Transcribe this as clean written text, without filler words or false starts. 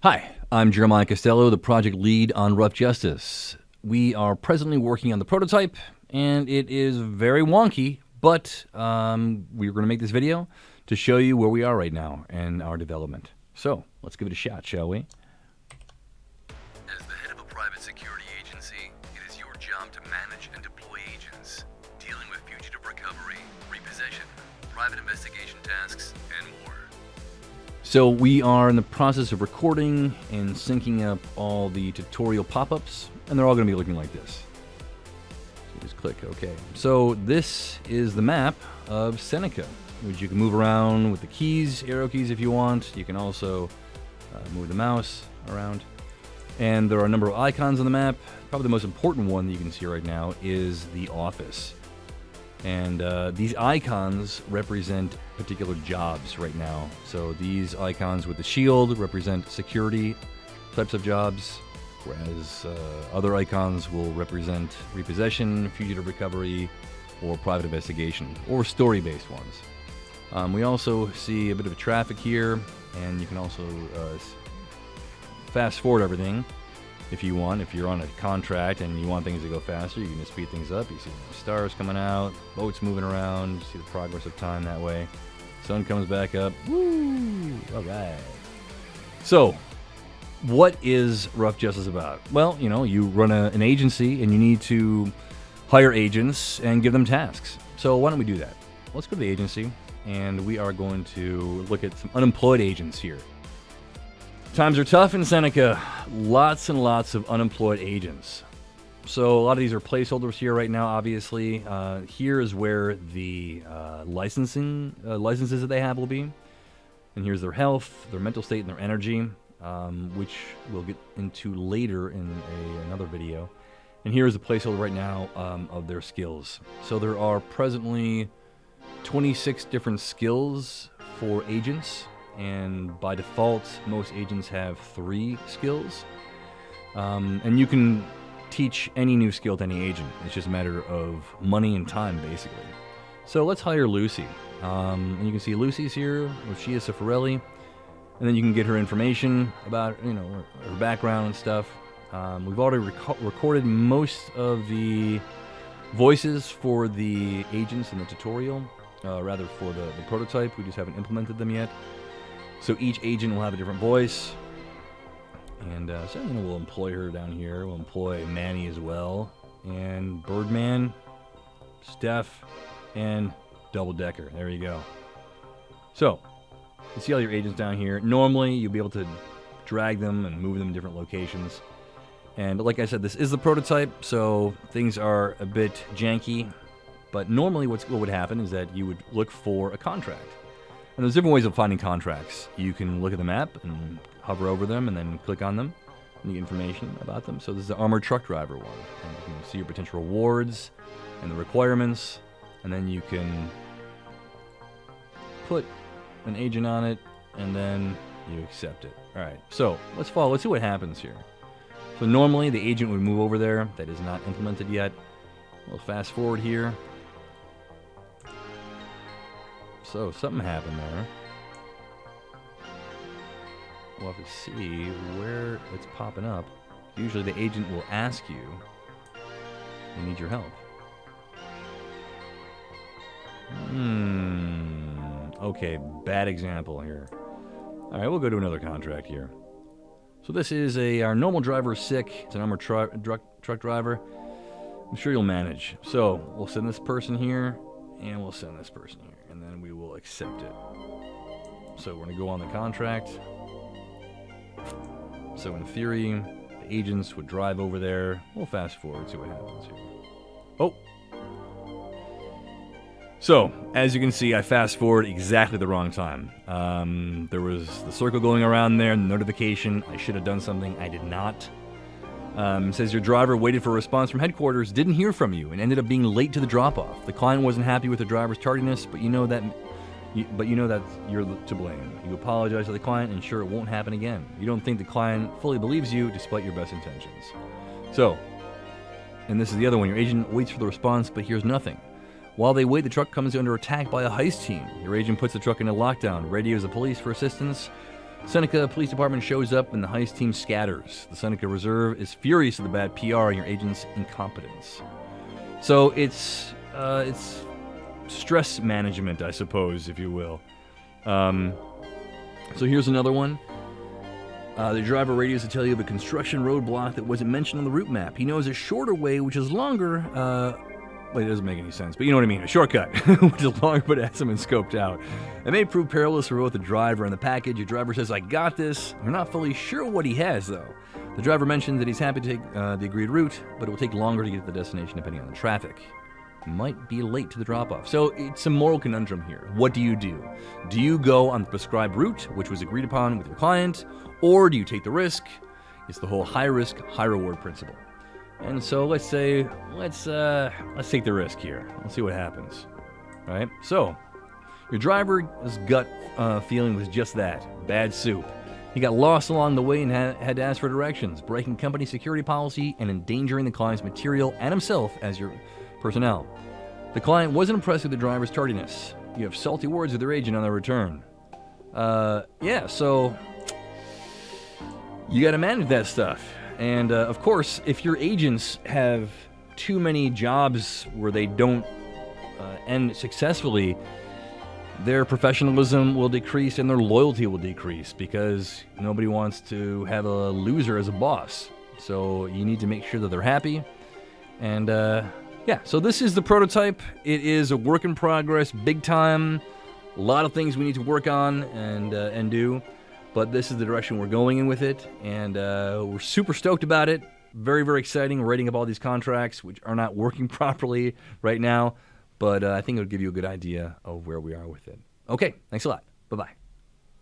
Hi, I'm Jeremiah Costello, the project lead on Rough Justice. We are presently working on the prototype, and it is very wonky, but we're going to make this video to show you where we are right now in our development. So, let's give it a shot, shall we? As the head of a private security agency, it is your job to manage and deploy agents, dealing with fugitive recovery, repossession, private investigation tasks, and more. So we are in the process of recording and syncing up all the tutorial pop-ups, and they're all going to be looking like this. So just click OK. So this is the map of Seneca, which you can move around with the keys, arrow keys if you want. You can also move the mouse around. And there are a number of icons on the map. Probably the most important one that you can see right now is the office. And these icons represent particular jobs right now. So these icons with the shield represent security types of jobs, whereas other icons will represent repossession, fugitive recovery, or private investigation, or story-based ones. We also see a bit of traffic here, and you can also fast forward everything if you want. If you're on a contract and you want things to go faster, you can just speed things up. You see stars coming out, boats moving around, you see the progress of time that way. Sun comes back up. Woo! All right. So, what is Rough Justice about? Well, you know, you run an agency and you need to hire agents and give them tasks. So why don't we do that? Let's go to the agency, and we are going to look at some unemployed agents here. Times are tough in Seneca. Lots and lots of unemployed agents. So a lot of these are placeholders here right now, obviously. Here is where the licenses that they have will be. And here's their health, their mental state, and their energy, which we'll get into later in another video. And here's the placeholder right now of their skills. So there are presently 26 different skills for agents. And by default, most agents have 3 skills. And you can teach any new skill to any agent. It's just a matter of money and time, basically. So let's hire Lucy. And you can see Lucy's here, Lucia Cifarelli. And then you can get her information about, you know, her background and stuff. We've already recorded most of the voices for the agents in the tutorial, rather for the prototype. We just haven't implemented them yet. So each agent will have a different voice. And so you know, we'll employ her down here. We'll employ Manny as well. And Birdman, Steph, and Double Decker. There you go. So, you see all your agents down here. Normally, you'll be able to drag them and move them in different locations. And like I said, this is the prototype, so things are a bit janky. But normally what would happen is that you would look for a contract. And there's different ways of finding contracts. You can look at the map and hover over them and then click on them and you get information about them. So this is the armored truck driver one. And you can see your potential rewards and the requirements. And then you can put an agent on it and then you accept it. All right, so let's see what happens here. So normally the agent would move over there. That is not implemented yet. We'll fast forward here. So something happened there. We'll have to see where it's popping up. Usually the agent will ask you, "I need your help." Okay, bad example here. All right, we'll go to another contract here. So this is our normal driver is sick. It's an armored truck driver. I'm sure you'll manage. So we'll send this person here, and we'll send this person here. And then we will accept it. So we're going to go on the contract. So in theory, the agents would drive over there. We'll fast forward, see what happens here. Oh! So, as you can see, I fast forward exactly the wrong time. There was the circle going around there, notification. I should have done something. I did not. It says your driver waited for a response from headquarters, didn't hear from you, and ended up being late to the drop-off. The client wasn't happy with the driver's tardiness, but you know that you're to blame. You apologize to the client and ensure it won't happen again. You don't think the client fully believes you, despite your best intentions. So, and this is the other one. Your agent waits for the response, but hears nothing. While they wait, the truck comes under attack by a heist team. Your agent puts the truck into lockdown, radios the police for assistance. Seneca Police Department shows up and the heist team scatters. The Seneca Reserve is furious at the bad PR and your agent's incompetence. So it's stress management, I suppose, if you will. So here's another one. The driver radios to tell you of a construction roadblock that wasn't mentioned on the route map. He knows a shorter way, which is longer. It doesn't make any sense, but you know what I mean. A shortcut, which is longer, but it hasn't been scoped out. It may prove perilous for both the driver and the package. Your driver says, "I got this." We're not fully sure what he has, though. The driver mentions that he's happy to take the agreed route, but it will take longer to get to the destination depending on the traffic. Might be late to the drop-off. So it's a moral conundrum here. What do? Do you go on the prescribed route, which was agreed upon with your client, or do you take the risk? It's the whole high-risk, high-reward principle. And so let's take the risk here. Let's see what happens. All right? So your driver's gut feeling was just that, bad soup. He got lost along the way and had to ask for directions, breaking company security policy and endangering the client's material and himself as your personnel. The client wasn't impressed with the driver's tardiness. You have salty words with their agent on their return. So you got to manage that stuff. And of course, if your agents have too many jobs where they don't end successfully, their professionalism will decrease and their loyalty will decrease because nobody wants to have a loser as a boss. So you need to make sure that they're happy. And so this is the prototype. It is a work in progress, big time. A lot of things we need to work on and do. But this is the direction we're going in with it, and we're super stoked about it. Very, very exciting. We're writing up all these contracts, which are not working properly right now, but I think it'll give you a good idea of where we are with it. Okay, thanks a lot. Bye-bye.